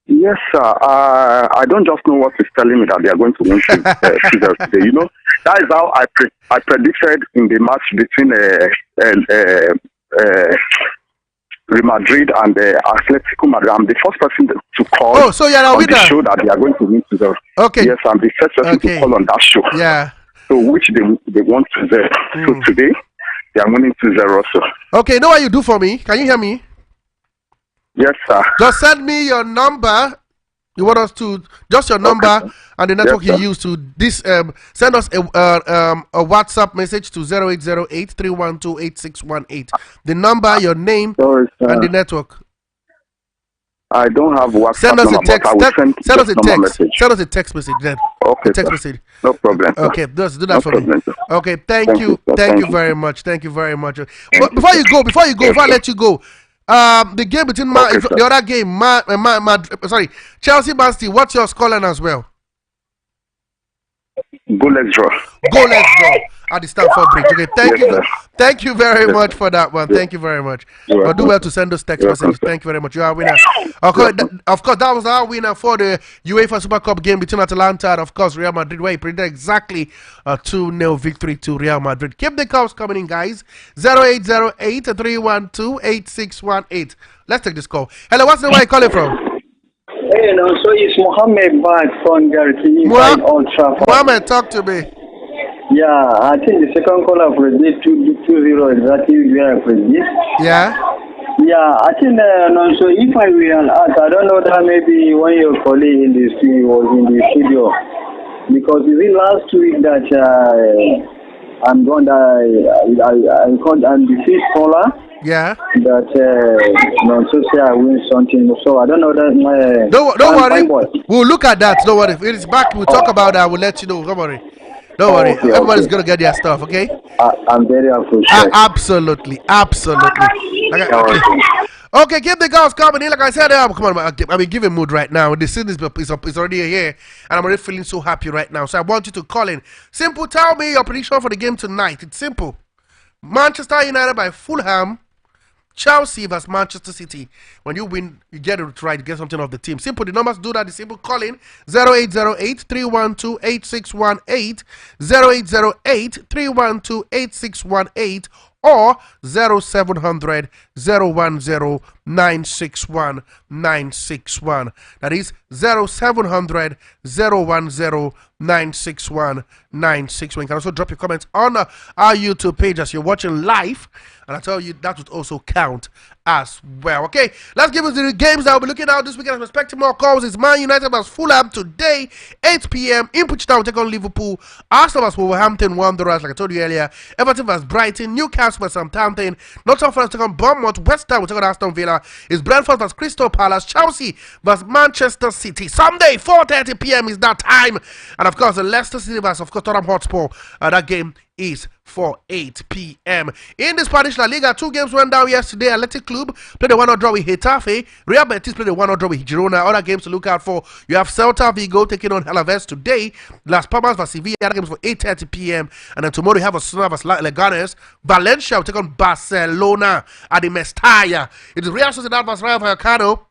Yes, sir. I don't just know what is telling me that they are going to win 2-0 today. You know, that is how I predicted in the match between Real Madrid and Atletico Madrid. I'm the first person to call on the show that they are going to win 2-0. Okay. Yes, I'm the first person to call on that show. Yeah. So which they want 2-0. So today, they are winning 2-0 also. Okay, know what you do for me? Can you hear me? Yes, sir. Just send me your number. You want us to just your number and the network you use to this. Send us a WhatsApp message to 0808 312 8618. The number, your name, and the network. I don't have WhatsApp. Send us a text. Send us a text. Message. Send us a text message then. Okay. Text message. No problem. Sir. Okay, just do that for me. Sir. Okay, thank you very much. Thank you very much. Before I let you go. The game between the other game, Chelsea Man City. What's your scoreline as well? Goalless draw. At the Stamford Bridge. Okay, thank you very much for that one. Thank you very much. But do well to send those text messages. Thank you very much. You are a winner. Of course, that was our winner for the UEFA Super Cup game between Atalanta and, of course, Real Madrid, where he predicted exactly a 2-0 victory to Real Madrid. Keep the calls coming in, guys. 0808 312 8618. Let's take this call. Hello, what's the way you're calling from? Hey, no, so it's Mohammed back from Garki Old Trafford. Mohammed, talk to me. Yeah, I think the second caller predicted 2-0 exactly where I predicted. Yeah. Yeah, I think so if I will ask, I don't know that maybe one of your colleagues in the studio was in the studio, because is it last week that I'm the fifth caller. Yeah. That so say I win something. So I don't know that. Don't worry. We'll look at that. Don't worry. If it's back, we'll talk about that. We'll let you know. Don't worry. Don't worry. Everybody's gonna get their stuff. Okay. I'm very appreciative. Absolutely. Okay, keep the girls coming in. Like I said, come on, I'm in giving mood right now. The season is already here, and I'm already feeling so happy right now. So I want you to call in. Simple, tell me your prediction for the game tonight. It's simple. Manchester United by Fulham. Chelsea vs Manchester City. When you win, you get it right, you get something off the team. Simple. The numbers do that. The simple call in 0808 312 8618, 0808 312 8618, or 0700 010 961 961. That is 0700 010 961 961. You can also drop your comments on our YouTube page as you're watching live, and I tell you that would also count as well. Okay, let's give us the games that we'll be looking at this weekend. I'm expecting more calls. It's Man United vs Fulham today, 8 p.m. in Puchita will take on Liverpool. Arsenal vs Wolverhampton Wanderers, like I told you earlier. Everton vs Brighton. Newcastle vs Southampton. Nottingham Forest take on Bournemouth. West Ham will take on Aston Villa. It's Brentford vs Crystal Palace. Chelsea vs Manchester City. Sunday, 4:30 p.m. is that time. And of Of course, the Leicester City vs. of course Tottenham Hotspur. That game is for 8 p.m. In the Spanish La Liga, 2 games went down yesterday. Athletic Club played a 1-0 draw with Getafe. Real Betis played a 1-0 draw with Girona. Other games to look out for: you have Celta Vigo taking on Alaves today. Las Palmas vs Sevilla. That game's for 8:30 p.m. And then tomorrow you have Osasuna vs Leganes. Valencia will take on Barcelona at the Mestalla. It is Real Sociedad vs Rayo Vallecano.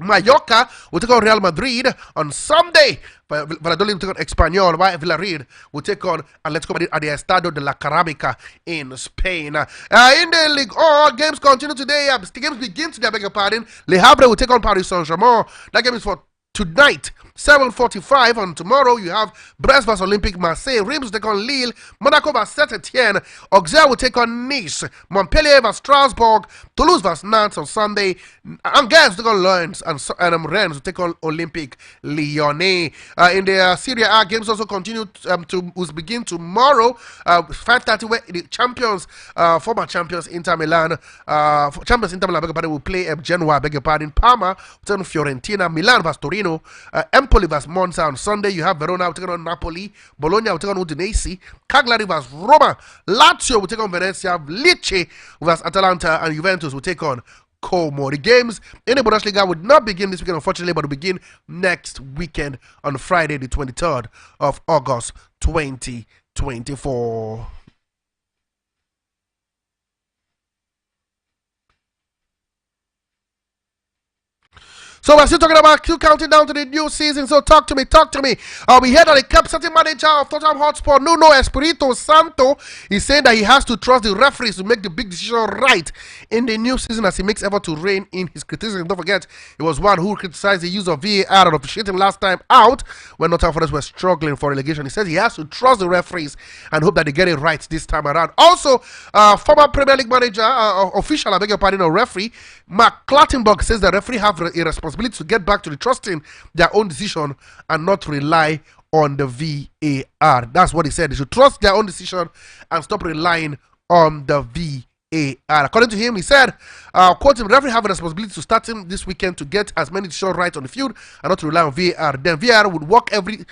Mallorca will take on Real Madrid on Sunday. Valladolid will take on Espanyol, while Villarreal will take on Atletico Madrid at the Estadio de la Carábica in Spain. In the league, all games continue today. The games begin today, I beg your pardon. Le Havre will take on Paris Saint-Germain. That game is for tonight, 7:45. On tomorrow, you have Brest vs Olympique Marseille. Reims will take on Lille. Monaco vs Saint-Etienne. Auxerre will take on Nice. Montpellier vs Strasbourg. Toulouse vs Nantes on Sunday. Angers will take on Lens. And Rennes will take on Olympique Lyonnais. In the Serie A games also continue to begin tomorrow, 5:30, where the champions, former champions Inter Milan, will play Genoa, beg your pardon. Parma will take on Fiorentina. Milan vs Torino. Empoli vs Monza on Sunday. You have Verona will take on Napoli. Bologna will take on Udinese. Cagliari vs Roma. Lazio will take on Venezia. Lecce vs Atalanta. And Juventus will take on Como. The games in the Bundesliga would not begin this weekend, unfortunately, but will begin next weekend on Friday, the 23rd of August, 2024. So we're still talking about counting down to the new season. So talk to me. We heard that the captain manager of Tottenham Hotspur, Nuno Espirito Santo, is saying that he has to trust the referees to make the big decision right in the new season as he makes effort to rein in his criticism. Don't forget, he was one who criticized the use of VAR and officiating last time out when Nottingham Forest were struggling for relegation. He says he has to trust the referees and hope that they get it right this time around. Also, former Premier League manager, official, I beg your pardon, or referee, Mark Clattenburg says the referee have a responsibility to get back to trusting their own decision and not rely on the VAR. That's what he said. They should trust their own decision and stop relying on the VAR. According to him, he said, quote him, referee have a responsibility to start him this weekend to get as many decisions right on the field and not to rely on VAR. Then VAR would work every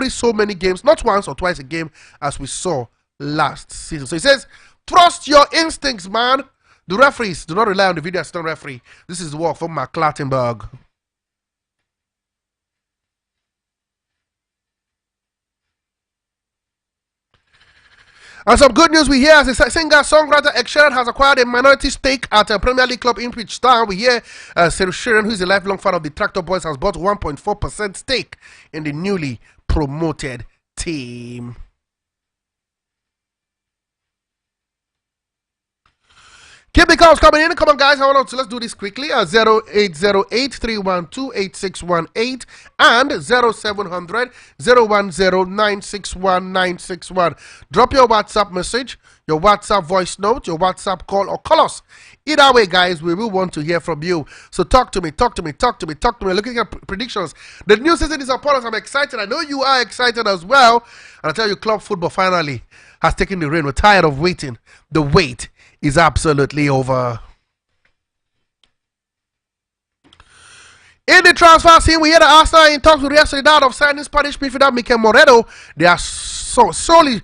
so many games, not once or twice a game as we saw last season. So he says, trust your instincts, man. The referees do not rely on the video assistant referee. This is the work from Mark Clattenburg. And some good news we hear as a singer-songwriter Ed Sheeran has acquired a minority stake at a Premier League club in Ipswich Town. We hear Sheeran, who is a lifelong fan of the Tractor Boys, has bought 1.4% stake in the newly promoted team. Keep the calls coming in. Come on, guys. Hold on. So let's do this quickly. 0808-312-8618 and 0700-010-961-961. Drop your WhatsApp message, your WhatsApp voice note, your WhatsApp call, or call us. Either way, guys, we will want to hear from you. So talk to me. Looking at predictions. The new season is upon us. I'm excited. I know you are excited as well. And I tell you, club football finally has taken the reign. We're tired of waiting. The wait is absolutely over. In the transfer scene, we hear that Arsenal in talks with Real Sociedad of signing Spanish midfielder Mikel Moreno. They are solely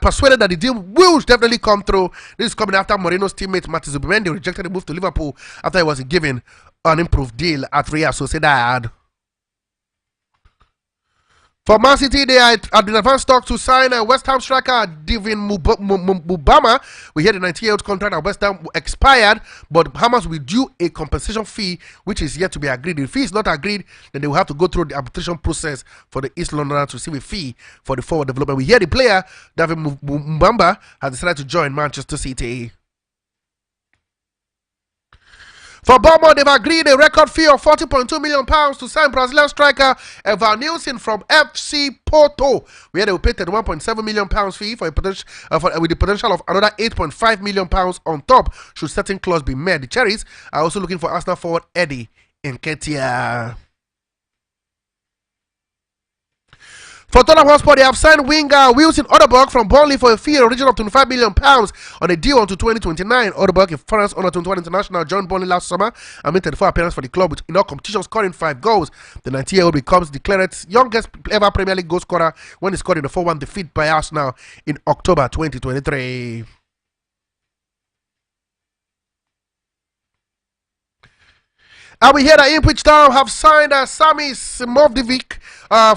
persuaded that the deal will definitely come through. This is coming after Moreno's teammate Martin Zubimendi rejected the move to Liverpool after he was given an improved deal at Real Sociedad. For Man City, they are at the advanced talk to sign West Ham striker Divin Mubama. We hear the 98 contract at West Ham expired, but Hamas will due a compensation fee, which is yet to be agreed. If the fee is not agreed, then they will have to go through the arbitration process for the East Londoner to receive a fee for the forward development. We hear the player, David Mbamba, has decided to join Manchester City. For Bournemouth, they've agreed a record fee of £40.2 million to sign Brazilian striker Evan Nilsson from FC Porto. We had to pay £31.7 million fee for a potential, with the potential of another £8.5 million on top should certain clause be met. The Cherries are also looking for Arsenal forward Eddie Nketiah. For Tottenham Hotspur, they have signed winger Wilson Odobok from Burnley for a fee in the region of £25 million on a deal until 2029. Odobok, a France under 21 international, joined Burnley last summer and made 34 appearances for the club in all competitions, scoring 5 goals. The 19-year-old becomes declared youngest ever Premier League goal scorer when he scored in the 4-1 defeat by Arsenal in October 2023. And we hear that Ipswich Town have signed Sami Simonovic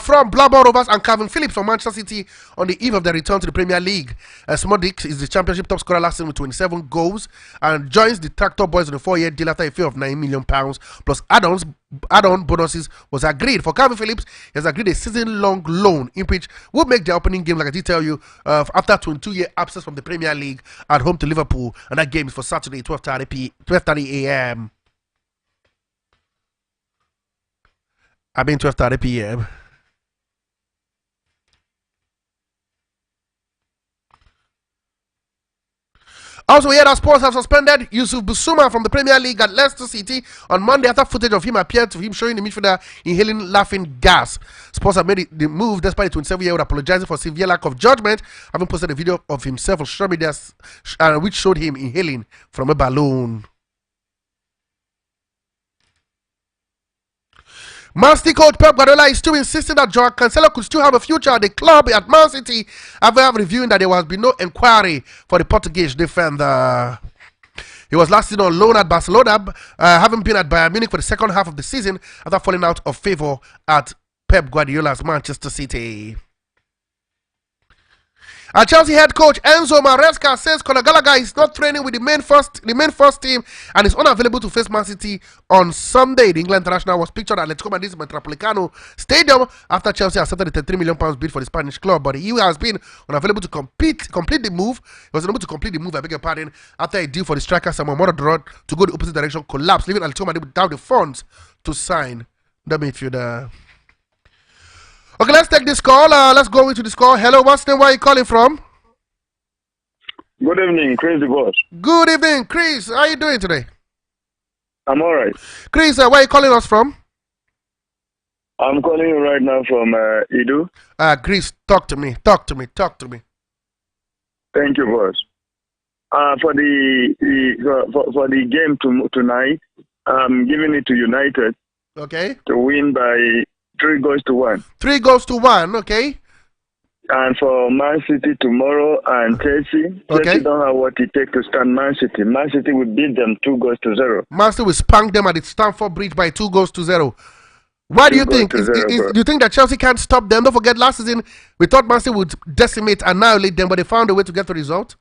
from Blackburn Rovers and Calvin Phillips from Manchester City on the eve of their return to the Premier League. Simonovic is the Championship top scorer last season with 27 goals and joins the Tractor Boys on a 4-year deal after a fee of £9 million plus add-on bonuses was agreed. For Calvin Phillips, he has agreed a season-long loan. Ipswich will make their opening game, like I did tell you, after 22-year absence from the Premier League at home to Liverpool, and that game is for Saturday, 12:30 a.m. 12:30 p.m. Also, we heard that Spurs have suspended Yusuf Bissouma from the Premier League at Leicester City on Monday after footage of him appeared to him showing the midfielder inhaling laughing gas. Spurs have made the move despite the 27-year-old apologizing for severe lack of judgment, having posted a video of himself on social media which showed him inhaling from a balloon. Man City coach Pep Guardiola is still insisting that Joao Cancelo could still have a future at the club at Man City after reviewing that there has been no inquiry for the Portuguese defender. He was last seen on loan at Barcelona, having been at Bayern Munich for the second half of the season after falling out of favour at Pep Guardiola's Manchester City. And Chelsea head coach Enzo Maresca says Conor Gallagher is not training with the main first team and is unavailable to face Man City on Sunday. The England international was pictured at Atletico Madrid's Metropolitano Stadium after Chelsea accepted the £33 million bid for the Spanish club, but he has been unavailable to complete the move. He was unable to complete the move, I beg your pardon, after a deal for the striker Samuel Mordorod to go the opposite direction collapsed, leaving Atletico Madrid without the funds to sign the midfielder. Okay, let's take this call. Let's go into this call. Hello, what's the name? Where are you calling from? Good evening, Chris the boss. Good evening, Chris. How are you doing today? I'm alright. Chris, where are you calling us from? I'm calling you right now from Idu. Chris, talk to me. Talk to me. Thank you, boss. For the game tonight, I'm giving it to United. Okay. To win by 3-1. 3-1, okay. And for Man City tomorrow and Chelsea, Chelsea don't have what it takes to stand Man City. Man City will beat them 2-0. Man City will spank them at the Stamford Bridge by 2-0. Why do you think? Do you think that Chelsea can't stop them? Don't forget, last season we thought Man City would annihilate them, but they found a way to get the result.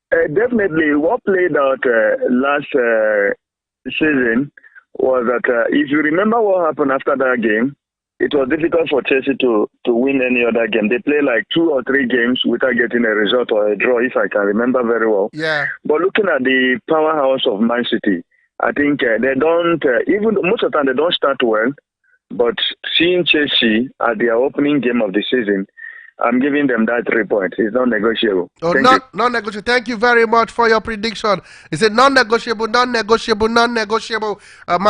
Definitely, what played out last season was that if you remember what happened after that game, it was difficult for Chelsea to win any other game. They played like 2 or 3 games without getting a result or a draw, if I can remember very well. Yeah. But looking at the powerhouse of Man City, I think they don't, even most of the time they don't start well, but seeing Chelsea at their opening game of the season, I'm giving them that 3 points. It's non-negotiable. Oh, non-negotiable. Thank you very much for your prediction. It's a non-negotiable. Man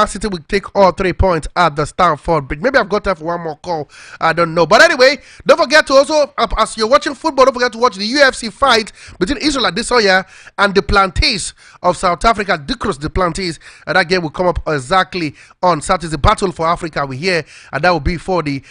City will take all 3 points at the Stamford Bridge. Maybe I've got time for one more call. I don't know. But anyway, don't forget to also, as you're watching football, don't forget to watch the UFC fight between Israel Adesanya and the Plantains of South Africa, Dikros the Plantains. And that game will come up exactly on Saturday. The Battle for Africa we hear, and that will be for the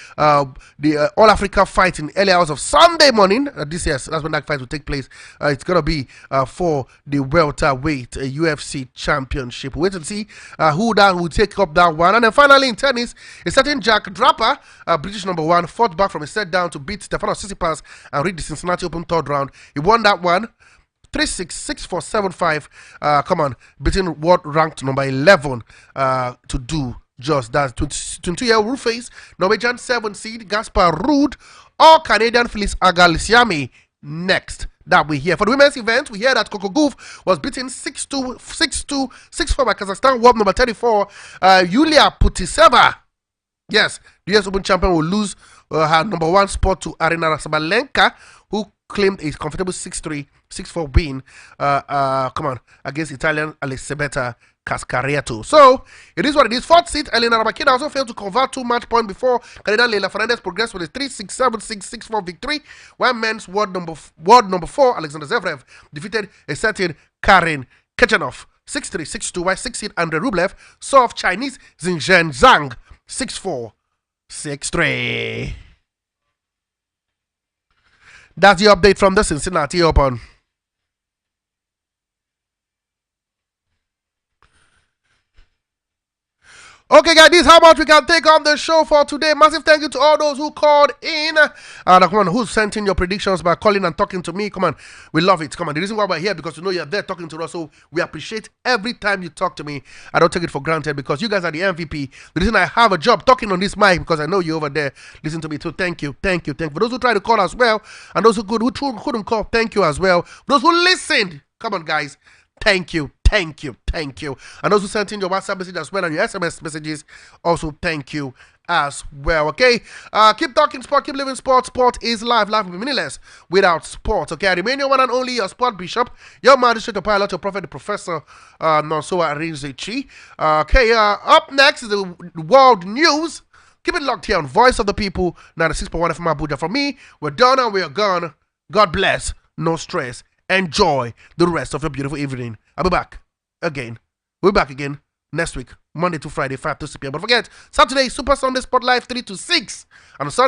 All-Africa fight in early hours of Sunday morning. This year, that's when that fight will take place. It's gonna be for the welterweight UFC championship. Wait and see who will take up that one. And then finally in tennis, a certain Jack Draper, British #1, fought back from a set down to beat Stefanos Tsitsipas and reach the Cincinnati Open third round. He won that one 3-6, 6-4, 7-5. Beating world ranked number 11 to do just that. 22-year-old Rufai, Norwegian 7 seed Gaspar Ruud, or Canadian Felice Agalisiami next. That we hear. For the women's event, we hear that Coco Gauff was beaten 6-2, 6-2, 6-4 by Kazakhstan world number 34, Yulia Putiseva. Yes, The US Open champion will lose her number 1 spot to Arina Sabalenka, who claimed a comfortable 6-3, 6-4 win against Italian Elisabetta Cascariato. So, it is what it is. 4th seed, Elena Rybakina also failed to convert 2 match points before Canadian Leila Fernandez progressed with a 3-6, 7-6, 6-4 victory, while men's world number 4, Alexander Zverev, defeated a certain Karen Khachanov 6-3, 6-2, while 6th seed Andrei Rublev saw off Chinese Xinjiang Zhang 6-4, 6-3. That's the update from the Cincinnati Open. Okay, guys, this is how much we can take on the show for today. Massive thank you to all those who called in. Come on, who sent in your predictions by calling and talking to me. Come on, we love it. Come on, the reason why we're here because you know you're there talking to us, so we appreciate every time you talk to me. I don't take it for granted because you guys are the MVP. The reason I have a job talking on this mic because I know you over there listen to me too. Thank you. For those who try to call as well, and those who couldn't call, thank you as well. For those who listened, come on, guys, thank you. And those who sent in your WhatsApp message as well and your SMS messages, also thank you as well. Okay, keep talking sport, keep living sport. Sport is life. Life will be meaningless without sport. Okay, I remain your one and only, your sport bishop, your magistrate, your pilot, your prophet, the professor, Nonsoa Arinzechi. Okay, up next is the world news. Keep it locked here on Voice of the People, 96.1 FM Abuja. For me, we're done and we're gone. God bless, no stress. Enjoy the rest of your beautiful evening. I'll be back again. We'll be back again next week, Monday to Friday, 5 to 6 p.m. But forget, Saturday, Super Sunday Spotlight, 3 to 6. And on Sunday,